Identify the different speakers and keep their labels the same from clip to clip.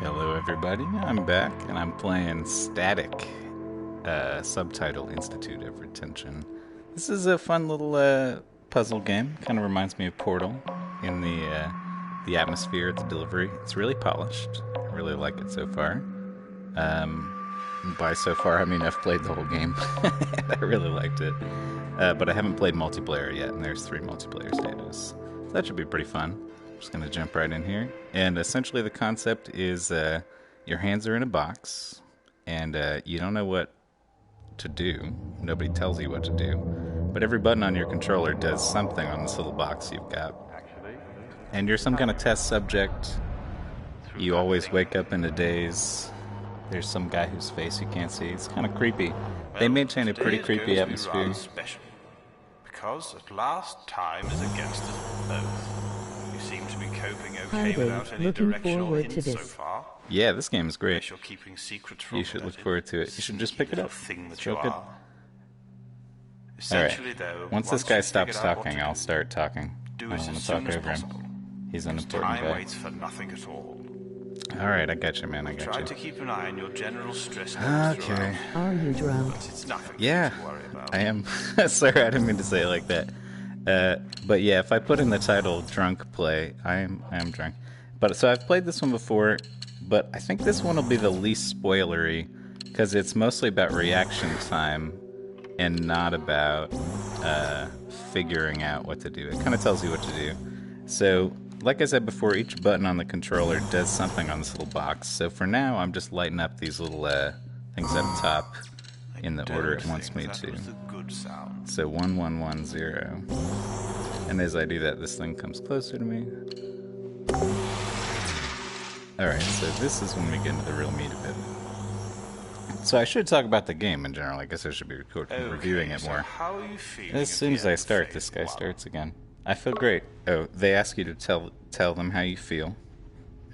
Speaker 1: Hello everybody, I'm back and I'm playing Static, Subtitle Institute of Retention. This is a fun little puzzle game, kind of reminds me of Portal in the atmosphere, the delivery. It's really polished, I really like it so far. By so far I mean I've played the whole game, and I really liked it. But I haven't played multiplayer yet, and there's 3 multiplayer stages. So that should be pretty fun. Just going to jump right in here. And essentially the concept is your hands are in a box, and you don't know what to do. Nobody tells you what to do. But every button on your controller does something on this little box you've got. And you're some kind of test subject. You always wake up in a daze. There's some guy whose face you can't see. It's kind of creepy. They maintain a pretty creepy atmosphere.
Speaker 2: Because at last time is against us both. You seem to be coping okay without any directional hints so far.
Speaker 1: Yeah, this game is great.
Speaker 2: You're keeping secrets from
Speaker 1: you should look forward to it. You should just pick it up.
Speaker 2: Thing that
Speaker 1: it's
Speaker 2: you
Speaker 1: real good.
Speaker 2: are.
Speaker 1: Alright, once this guy stops talking, I'll start talking. I don't want to talk over him. He's an important
Speaker 2: time
Speaker 1: guy.
Speaker 2: waits for nothing at all.
Speaker 1: Alright, I got you, man, I got
Speaker 2: Try
Speaker 1: you.
Speaker 2: to keep an eye on your general stress levels
Speaker 1: Okay.
Speaker 3: Are you drunk?
Speaker 2: but it's nothing
Speaker 1: Yeah,
Speaker 2: to worry about.
Speaker 1: I am. Sorry, I didn't mean to say it like that. But yeah, if I put in the title "Drunk Play," I am drunk. But so I've played this one before, but I think this one will be the least spoilery because it's mostly about reaction time and not about figuring out what to do. It kind of tells you what to do. So, like I said before, each button on the controller does something on this little box. So for now, I'm just lighting up these little things at the top in the order it wants me to. So 1110. And as I do that, this thing comes closer to me. Alright, so this is when we get into the real meat of it. So I should talk about the game in general. I guess I should be reviewing it more.
Speaker 2: How are you feeling
Speaker 1: As soon as I start, this guy starts again. I feel great. Oh, they ask you to tell them how you feel.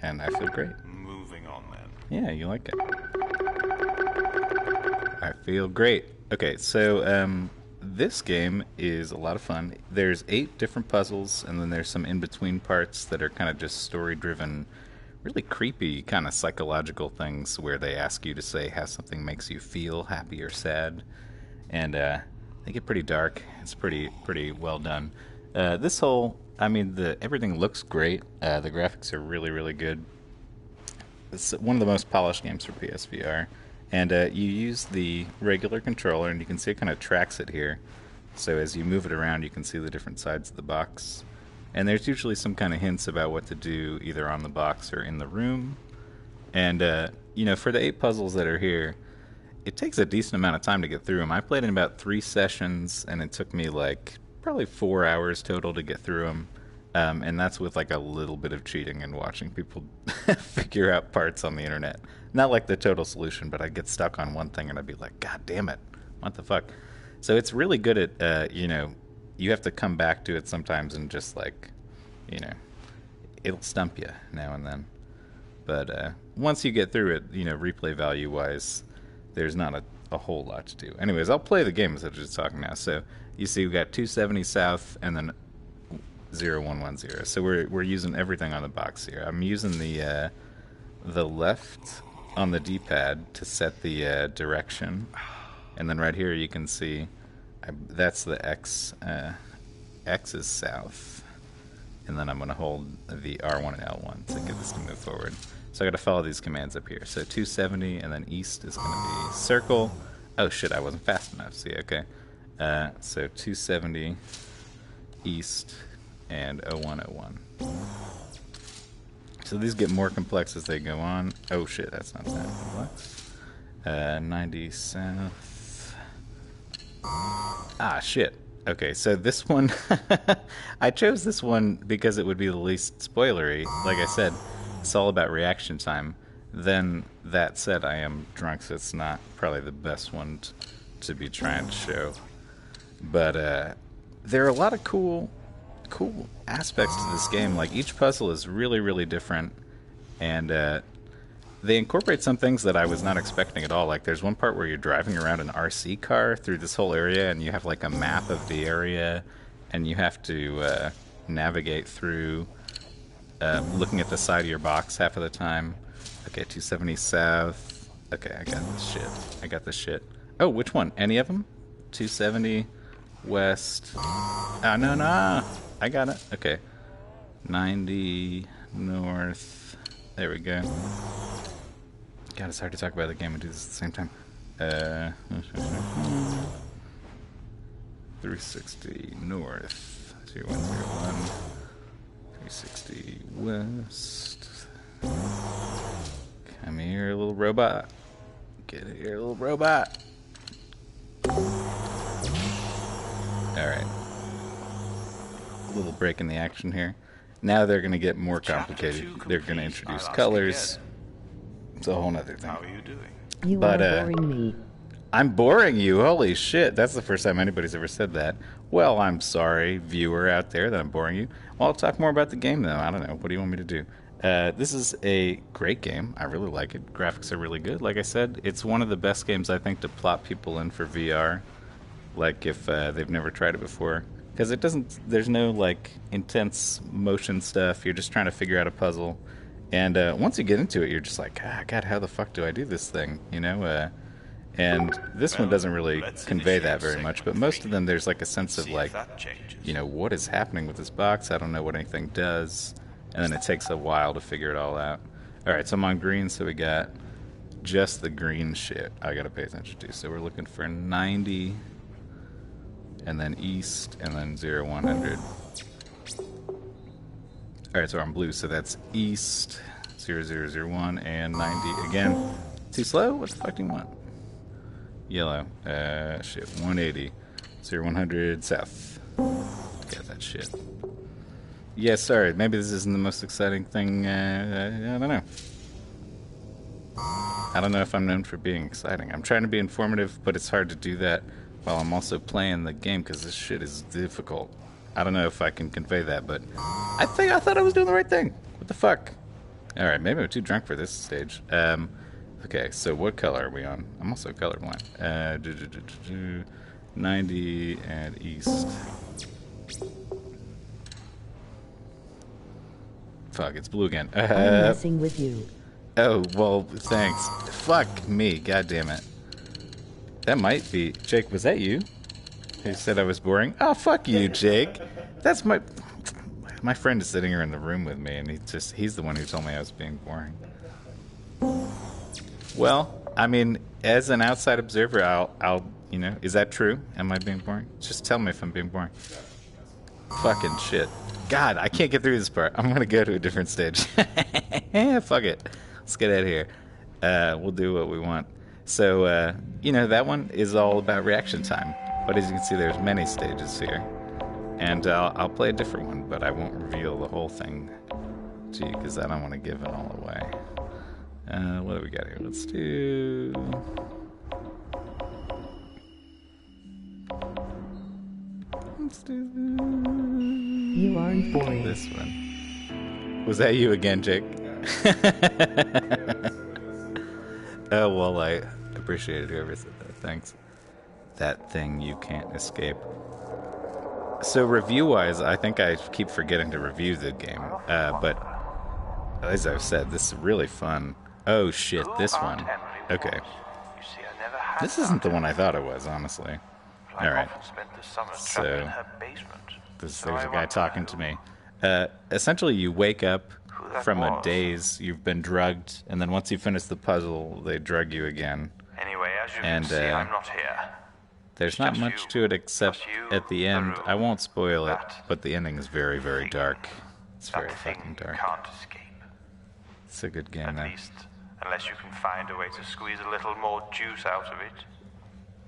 Speaker 1: And I feel great.
Speaker 2: Moving on then.
Speaker 1: Yeah, you like it. I feel great. Okay, so this game is a lot of fun. There's 8 different puzzles, and then there's some in-between parts that are kind of just story-driven, really creepy kind of psychological things where they ask you to say how something makes you feel, happy or sad. And they get pretty dark. It's pretty well done. This whole, I mean, everything looks great. The graphics are really, really good. It's one of the most polished games for PSVR. And you use the regular controller, and you can see it kind of tracks it here. So as you move it around, you can see the different sides of the box. And there's usually some kind of hints about what to do, either on the box or in the room. And, you know, for the 8 puzzles that are here, it takes a decent amount of time to get through them. I played in about 3 sessions, and it took me, like, probably 4 hours total to get through them. And that's with like a little bit of cheating and watching people figure out parts on the internet. Not like the total solution, but I'd get stuck on one thing and I'd be like, God damn it, what the fuck? So it's really good at, you know, you have to come back to it sometimes and just like, you know, it'll stump you now and then. But once you get through it, you know, replay value wise, there's not a whole lot to do. Anyways, I'll play the game as I'm just talking now. So you see we've got 270 south and then 0110. So we're using everything on the box here. I'm using the left on the D-pad to set the direction, and then right here you can see that's the X. X is south, and then I'm going to hold the R1 and L1 to get this to move forward. So I got to follow these commands up here. So 270, and then east is going to be circle. Oh shit, I wasn't fast enough. See, okay. So 270 east. And 0101. So these get more complex as they go on. Oh shit, that's not that complex. 90 south. Ah shit. Okay, so this one, I chose this one because it would be the least spoilery. Like I said, it's all about reaction time. Then, that said, I am drunk, so it's not probably the best one to be trying to show. But there are a lot of cool aspects to this game. Like, each puzzle is really, really different, and they incorporate some things that I was not expecting at all. Like, there's one part where you're driving around an RC car through this whole area, and you have like a map of the area, and you have to navigate through looking at the side of your box half of the time. Okay, 270 south. Okay, I got this shit. I got this shit. Oh, which one? Any of them? 270 west. Oh, no, no. I got it. Okay. 90 north. There we go. God, it's hard to talk about the game and do this at the same time. 360 north. 0101. 360 west. Come here, little robot. Get here, little robot. Alright. A little break in the action here. Now they're going to get more complicated. They're going to introduce colors. It's a whole nother thing.
Speaker 2: How are you doing?
Speaker 3: You are boring me.
Speaker 1: I'm boring you? Holy shit. That's the first time anybody's ever said that. Well, I'm sorry, viewer out there, that I'm boring you. Well, I'll talk more about the game, though. I don't know. What do you want me to do? This is a great game. I really like it. Graphics are really good. Like I said, it's one of the best games, I think, to plot people in for VR. Like, if they've never tried it before. Because it doesn't... There's no, like, intense motion stuff. You're just trying to figure out a puzzle. And once you get into it, you're just like, ah, God, how the fuck do I do this thing? You know? And this one doesn't really convey that very much. But most of them, there's, like, a sense of, like, you know, what is happening with this box? I don't know what anything does. And then it takes a while to figure it all out. Alright, so I'm on green, so we got just the green shit I gotta pay attention to. So we're looking for 90, and then east, and then 0100. Alright, so I'm blue, so that's east, 0001, and 90 again. Too slow? What the fuck do you want? Yellow. Shit, 180. 0100 south. Got that shit. Yeah, sorry. Maybe this isn't the most exciting thing. I don't know. I don't know if I'm known for being exciting. I'm trying to be informative, but it's hard to do that while I'm also playing the game because this shit is difficult. I don't know if I can convey that, but I thought I was doing the right thing. What the fuck? All right, maybe I'm too drunk for this stage. Okay, so what color are we on? I'm also colorblind. 90 and east. Fuck, it's blue again.
Speaker 3: I'm messing with you.
Speaker 1: Oh, well, thanks. Fuck me, goddammit. That might be... Jake, was that you? Who said I was boring? Oh, fuck you, Jake. That's my... My friend is sitting here in the room with me, and he's the one who told me I was being boring. Well, I mean, as an outside observer, I'll, you know, is that true? Am I being boring? Just tell me if I'm being boring. Fucking shit. God, I can't get through this part. I'm gonna go to a different stage. Fuck it. Let's get out of here. We'll do what we want. So, you know, that one is all about reaction time. But as you can see, there's many stages here. And I'll play a different one, but I won't reveal the whole thing to you because I don't want to give it all away. What do we got here? Let's do...
Speaker 3: You aren't boring.
Speaker 1: This one. Was that you again, Jake? Oh, well, I appreciated whoever said that. Thanks. That thing you can't escape. So review-wise, I think I keep forgetting to review the game. But as I've said, this is really fun. Oh, shit, this one. Okay. This isn't the one I thought it was, honestly. Alright. So, there's a guy talking to me. Essentially, you wake up from a daze, you've been drugged, and then once you finish the puzzle, they drug you again.
Speaker 2: Anyway, as you can see, I'm not here.
Speaker 1: There's not much to it except at the end. I won't spoil it, but the ending is very, very dark. It's very fucking dark.
Speaker 2: Can't escape.
Speaker 1: It's a good game, though.
Speaker 2: At least, unless you can find a way to squeeze a little more juice out of it.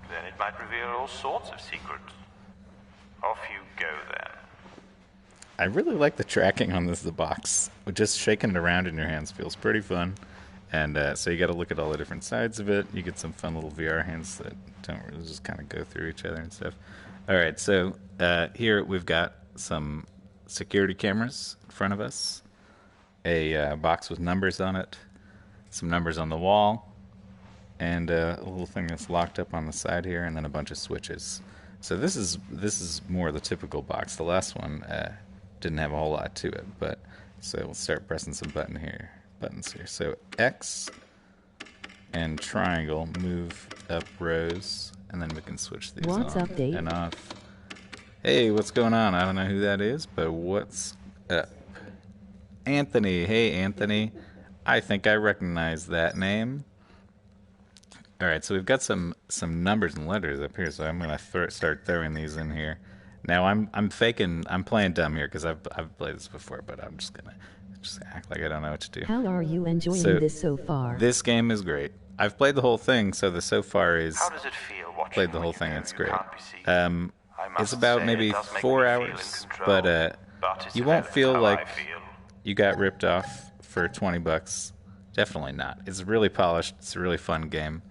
Speaker 2: Then it might reveal all sorts of secrets. Off you go, then.
Speaker 1: I really like the tracking on the box. Just shaking it around in your hands feels pretty fun. And so you got to look at all the different sides of it. You get some fun little VR hands that don't really just kind of go through each other and stuff. All right, so here we've got some security cameras in front of us. A box with numbers on it. Some numbers on the wall. And a little thing that's locked up on the side here, and then a bunch of switches. So this is more the typical box. The last one didn't have a whole lot to it, but so we'll start pressing some button here. buttons here. So X and triangle move up rows, and then we can switch these
Speaker 3: What's
Speaker 1: on
Speaker 3: up, Dave?
Speaker 1: and off. Hey, what's going on? I don't know who that is, but what's up? Anthony. Hey, Anthony. I think I recognize that name. All right, so we've got some numbers and letters up here, so I'm gonna start throwing these in here. Now I'm playing dumb here because I've played this before, but I'm just gonna act like I don't know what to do.
Speaker 3: How are you enjoying this so far?
Speaker 1: This game is great. I've played the whole thing, so the so far is.
Speaker 2: How does it feel watching
Speaker 1: Played the
Speaker 2: when
Speaker 1: whole
Speaker 2: you
Speaker 1: thing.
Speaker 2: know
Speaker 1: It's
Speaker 2: you
Speaker 1: great.
Speaker 2: can't be seen?
Speaker 1: It's about maybe 4 hours, but you won't feel like you got ripped off for $20. Definitely not. It's really polished. It's a really fun game,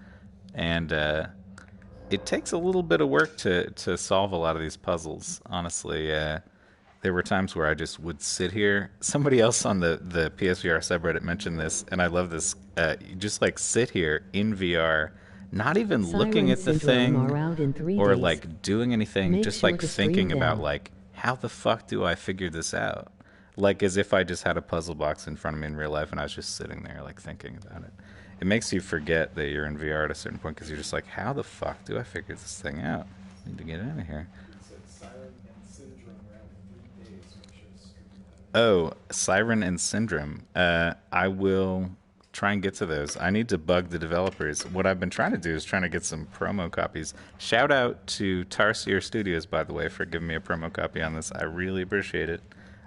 Speaker 1: and it takes a little bit of work to solve a lot of these puzzles. Honestly, there were times where I just would sit here. Somebody else on the PSVR subreddit mentioned this, and I love this. You just like sit here in VR, not even looking at the thing or like doing anything, just like thinking about like, how the fuck do I figure this out? Like as if I just had a puzzle box in front of me in real life and I was just sitting there like thinking about it. It makes you forget that you're in VR at a certain point because you're just like, how the fuck do I figure this thing out? I need to get out of here. Oh, Siren and Syndrome. I will try and get to those. I need to bug the developers. What I've been trying to do is trying to get some promo copies. Shout out to Tarsier Studios, by the way, for giving me a promo copy on this. I really appreciate it.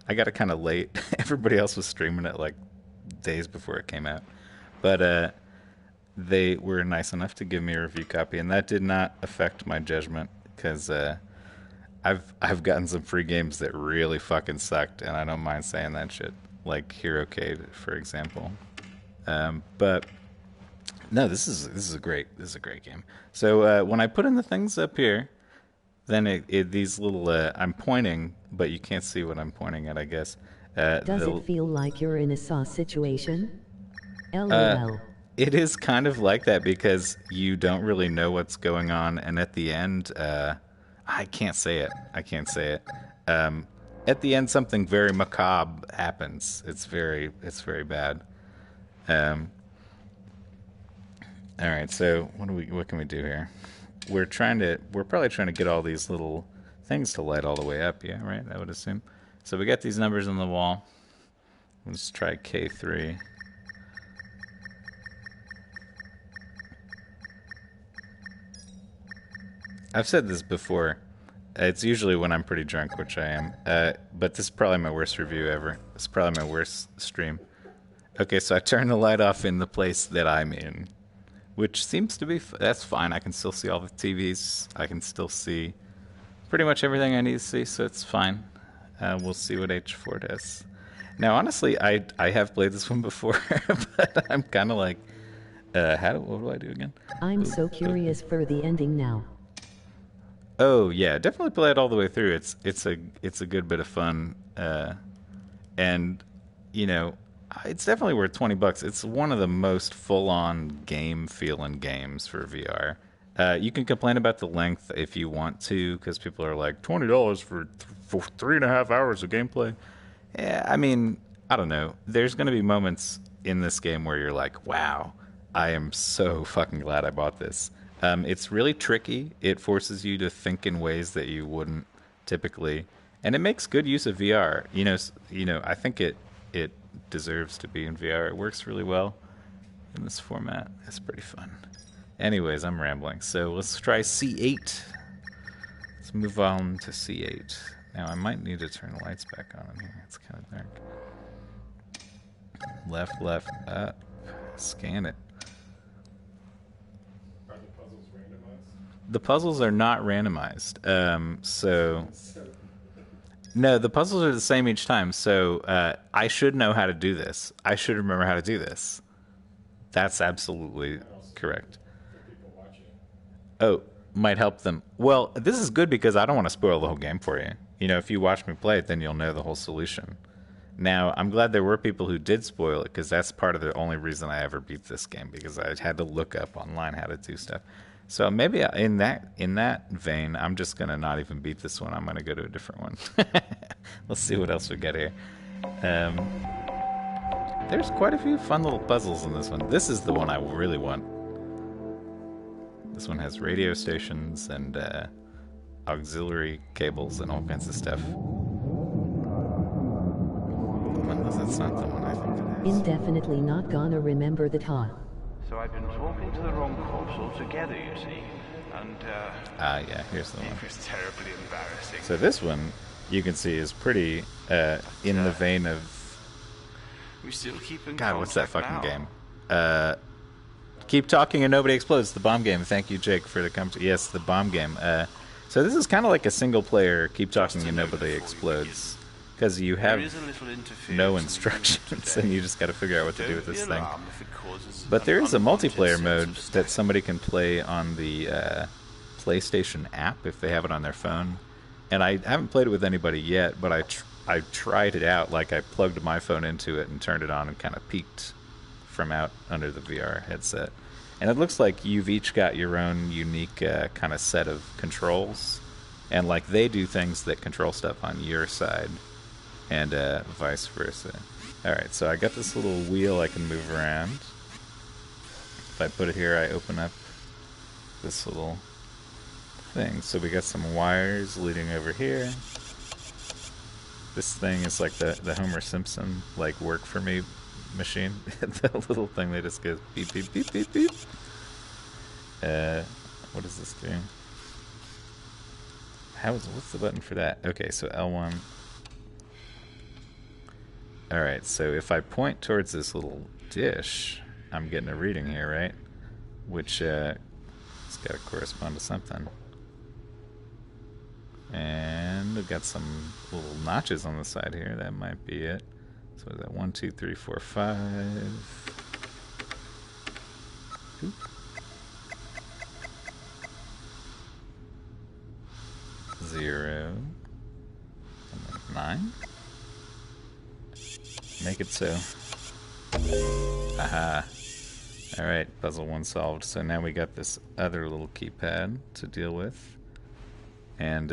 Speaker 1: I got it kind of late. Everybody else was streaming it like days before it came out. But they were nice enough to give me a review copy, and that did not affect my judgment because I've gotten some free games that really fucking sucked, and I don't mind saying that shit. Like Hero Cade, for example. But no, this is a great game. So when I put in the things up here, then these little I'm pointing, but you can't see what I'm pointing at, I guess.
Speaker 3: Does it feel like you're in a saw situation? LOL.
Speaker 1: It is kind of like that because you don't really know what's going on, and at the end, I can't say it. At the end, something very macabre happens. It's very bad. All right, so what can we do here? We're probably trying to get all these little things to light all the way up, yeah, right? I would assume. So we got these numbers on the wall. Let's try K3. I've said this before. It's usually when I'm pretty drunk, which I am. But this is probably my worst review ever. It's probably my worst stream. Okay, so I turned the light off in the place that I'm in, which seems to be that's fine. I can still see all the TVs. I can still see pretty much everything I need to see, so it's fine. We'll see what H4 does. Now, honestly, I have played this one before, but I'm kind of like, what do I do again?
Speaker 3: I'm so curious for the ending now.
Speaker 1: Oh yeah, definitely play it all the way through. It's a good bit of fun, and you know, it's definitely worth $20. It's one of the most full-on game feeling games for VR. You can complain about the length if you want to, because people are like $20 for 3.5 hours of gameplay. Yeah, I mean, I don't know. There's going to be moments in this game where you're like, wow, I am so fucking glad I bought this. It's really tricky. It forces you to think in ways that you wouldn't typically, and it makes good use of VR. You know, I think it deserves to be in VR. It works really well in this format. It's pretty fun. Anyways, I'm rambling. So let's try C8. Let's move on to C8. Now I might need to turn the lights back on in here. It's kind of dark. Left, up. Scan it. The puzzles are not randomized. No, the puzzles are the same each time. So I should know how to do this. I should remember how to do this. That's absolutely correct. Oh, might help them. Well, this is good because I don't want to spoil the whole game for you. You know, if you watch me play it, then you'll know the whole solution. Now, I'm glad there were people who did spoil it because that's part of the only reason I ever beat this game, because I had to look up online how to do stuff. So maybe in that vein, I'm just going to not even beat this one. I'm going to go to a different one. Let's see what else we get here. there's quite a few fun little puzzles in this one. This is the one I really want. This one has radio stations and auxiliary cables and all kinds of stuff. Unless it's not the one I think it is.
Speaker 3: Indefinitely not gonna remember the ta.
Speaker 2: So I've been talking to the wrong corpse altogether, you see. And,
Speaker 1: yeah, here's the one.
Speaker 2: it was terribly embarrassing.
Speaker 1: So this one, you can see, is pretty in the vein of...
Speaker 2: We still keep in
Speaker 1: God, what's that fucking
Speaker 2: contact now.
Speaker 1: game? Keep Talking and Nobody Explodes, the bomb game. Thank you, Jake, for the yes, the bomb game. So this is kind of like a single-player Keep Talking and Nobody Explodes, because you have no instructions, and you just got to figure out what to do with this thing. But there is a multiplayer mode that somebody can play on the PlayStation app if they have it on their phone. And I haven't played it with anybody yet, but I tried it out. Like, I plugged my phone into it and turned it on and kind of peeked from out under the VR headset. And it looks like you've each got your own unique kind of set of controls. And, like, they do things that control stuff on your side, and vice versa. Alright, so I got this little wheel I can move around. If I put it here, I open up this little thing. So we got some wires leading over here. This thing is like the Homer Simpson, like, work for me machine. The little thing that just goes beep, beep, beep, beep, beep. What does this do? What's the button for that? Okay, so L1. Alright, so if I point towards this little dish, I'm getting a reading here, right? Which, it's got to correspond to something. And we've got some little notches on the side here. That might be it. So is that 1, 2, 3, 4, 5? Oop. 0. And then 9. Make it so. Aha. Alright, puzzle 1 solved. So now we got this other little keypad to deal with. And,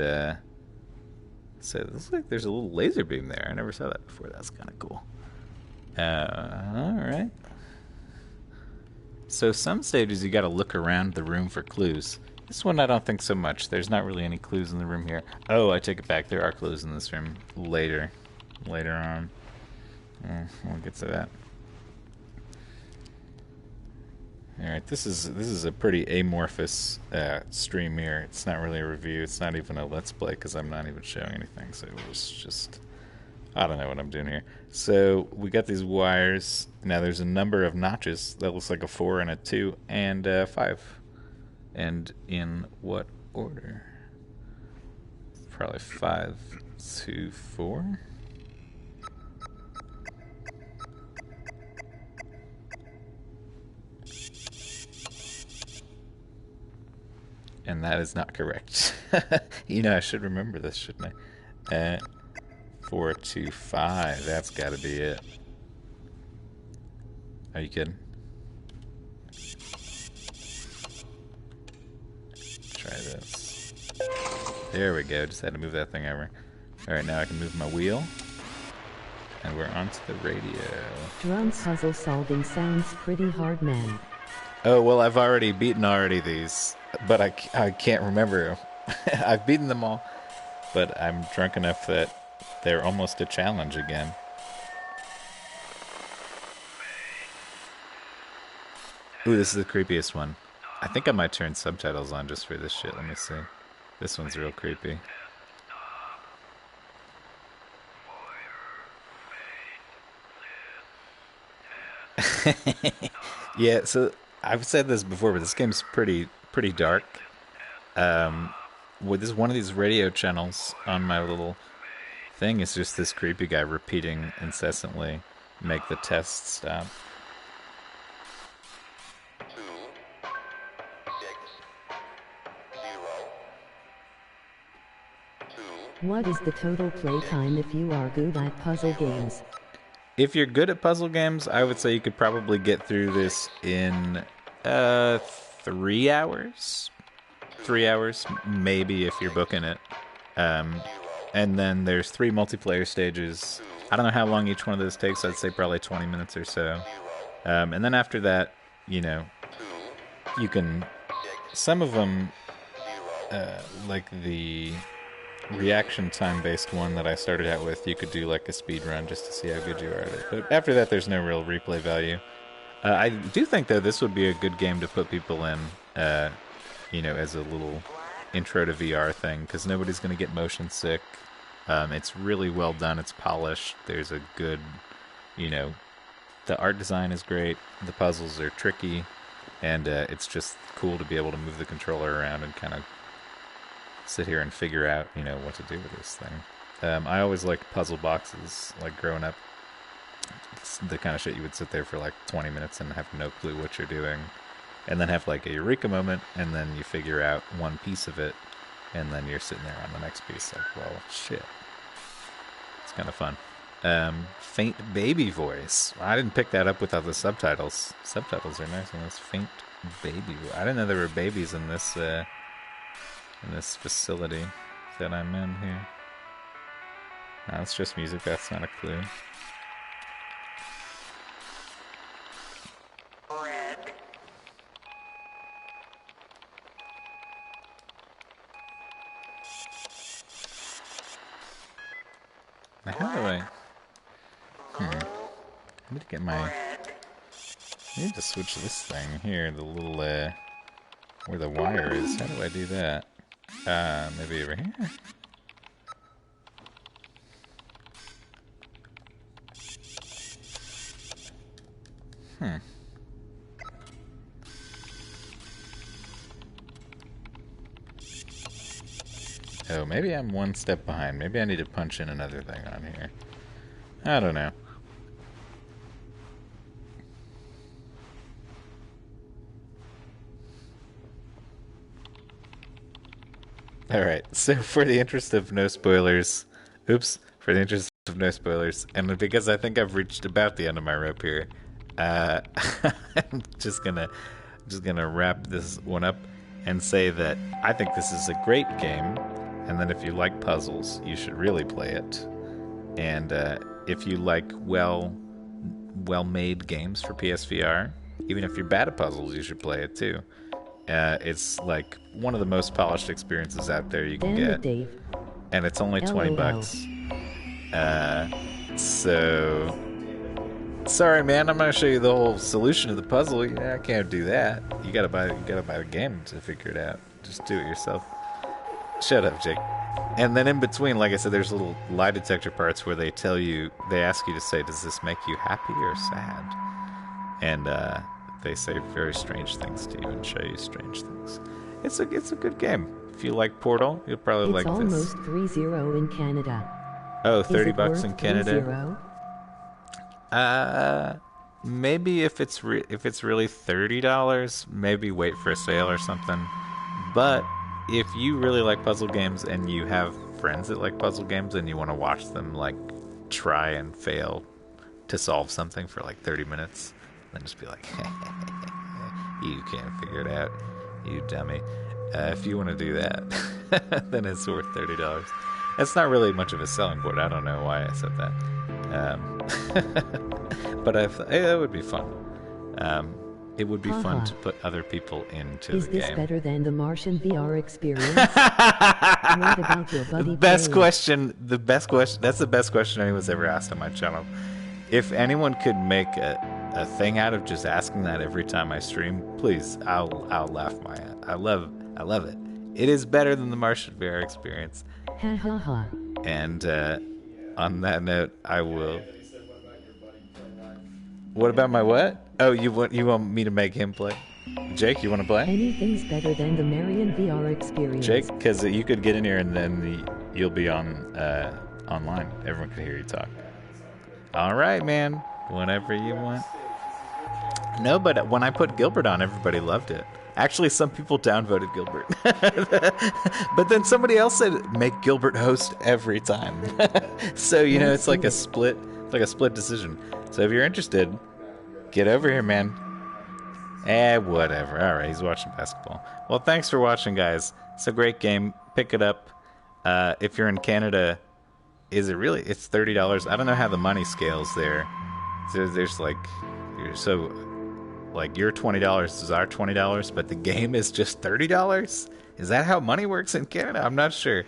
Speaker 1: so it looks like there's a little laser beam there. I never saw that before. That's kind of cool. Alright. So some stages you gotta look around the room for clues. This one I don't think so much. There's not really any clues in the room here. Oh, I take it back. There are clues in this room later. Later on. We'll get to that. Alright, this is a pretty amorphous stream here. It's not really a review. It's not even a Let's Play because I'm not even showing anything. So it was just... I don't know what I'm doing here. So we got these wires. Now there's a number of notches. That looks like a 4 and a 2 and 5. And in what order? Probably 5 to 4. And that is not correct. You know, I should remember this, shouldn't I? 4 to 5. That's got to be it. Are you kidding? Try this. There we go. Just had to move that thing over. Alright, now I can move my wheel. And we're onto the radio.
Speaker 3: Drum puzzle solving sounds pretty hard, man.
Speaker 1: Oh, well, I've already beaten these. But I can't remember. I've beaten them all. But I'm drunk enough that they're almost a challenge again. Ooh, this is the creepiest one. I think I might turn subtitles on just for this shit. Let me see. This one's real creepy. Yeah, so I've said this before, but this game's pretty dark. With this one of these radio channels on my little thing is just this creepy guy repeating incessantly, make the test stop.
Speaker 4: 2, 6, 0, 2.
Speaker 3: What is the total playtime if you are good at puzzle games?
Speaker 1: If you're good at puzzle games, I would say you could probably get through this in 3 hours. 3 hours, maybe, if you're booking it. And then there's 3 multiplayer stages I don't know how long each one of those takes. I'd say probably 20 minutes or so. And then after that, you know, you can... Some of them, like the reaction time based one that I started out with, you could do like a speed run just to see how good you are at it. But after that, there's no real replay value. I do think, though, this would be a good game to put people in, you know, as a little intro to VR thing, because nobody's going to get motion sick. It's really well done. It's polished. There's a good, you know, the art design is great. The puzzles are tricky. And it's just cool to be able to move the controller around and kind of sit here and figure out, you know, what to do with this thing. I always liked puzzle boxes, like growing up. It's the kind of shit you would sit there for like 20 minutes and have no clue what you're doing. And then have like a eureka moment, and then you figure out one piece of it, and then you're sitting there on the next piece like, well, shit. It's kind of fun. Faint baby voice. I didn't pick that up without the subtitles. Subtitles are nice on this. Faint baby. I didn't know there were babies in this facility that I'm in here. No, it's just music. That's not a clue. Now, how do I... I need to get my... I need to switch this thing here, the little, where the wire is. How do I do that? Maybe over here? Oh, maybe I'm one step behind. Maybe I need to punch in another thing on here. I don't know. Alright, so for the interest of no spoilers... For the interest of no spoilers, and because I think I've reached about the end of my rope here, I'm just gonna wrap this one up and say that I think this is a great game, and that if you like puzzles, you should really play it. And if you like well-made games for PSVR, even if you're bad at puzzles, you should play it too. It's like one of the most polished experiences out there you can get.
Speaker 3: Dave.
Speaker 1: And it's only 20 bucks. So sorry, man. I'm gonna show you the whole solution to the puzzle. Yeah, I can't do that. You gotta buy the game to figure it out. Just do it yourself. Shut up, Jake. And then in between, like I said, there's little lie detector parts where they ask you to say, does this make you happy or sad? And they say very strange things to you and show you strange things. It's a good game. If you like Portal, you'll probably like this.
Speaker 3: It's almost 3-0 in Canada.
Speaker 1: Oh, 30
Speaker 3: Is it
Speaker 1: bucks
Speaker 3: worth
Speaker 1: in Canada.
Speaker 3: 3-0?
Speaker 1: Maybe if it's really $30, maybe wait for a sale or something. But if you really like puzzle games and you have friends that like puzzle games and you want to watch them like try and fail to solve something for like 30 minutes, then just be like, you can't figure it out, you dummy. If you want to do that, then it's worth $30. That's not really much of a selling point. I don't know why I said that. But it would be fun. It would be fun to put other people into the game.
Speaker 3: Is this better than the Martian VR experience? What about your buddy
Speaker 1: Best
Speaker 3: Dave?
Speaker 1: question. That's the best question anyone's ever asked on my channel. If anyone could make a thing out of just asking that every time I stream, please, I'll laugh my ass. I love it. It is better than the Martian VR experience.
Speaker 3: Ha ha ha.
Speaker 1: And on that note, I will. What about my what? Oh, you want me to make him play? Jake, you want to play?
Speaker 3: Anything's better than the Marion VR experience.
Speaker 1: Jake, because you could get in here and then you'll be on online. Everyone can hear you talk. All right, man. Whenever you want. No, but when I put Gilbert on, everybody loved it. Actually, some people downvoted Gilbert. But then somebody else said, make Gilbert host every time. So, you know, it's like a split decision. So if you're interested, get over here, man. Whatever. All right, he's watching basketball. Well, thanks for watching, guys. It's a great game. Pick it up. If you're in Canada, Is it really? It's $30. I don't know how the money scales there. So there's like, so like your $20 is our $20, but the game is just $30. Is that how money works in Canada? I'm not sure.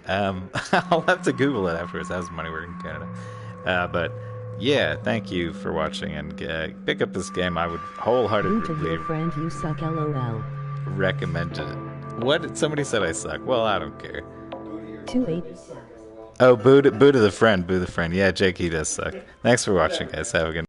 Speaker 1: I'll have to Google it afterwards. How does money work in Canada? But yeah, thank you for watching and pick up this game. I would
Speaker 3: Root of
Speaker 1: wholeheartedly
Speaker 3: your friend, you suck, lol.
Speaker 1: recommend it. What? Somebody said I suck. Well, I don't care.
Speaker 3: 28.
Speaker 1: Oh, boo to the friend. Boo the friend. Yeah, Jake, he does suck. Thanks for watching, guys. Have a good night.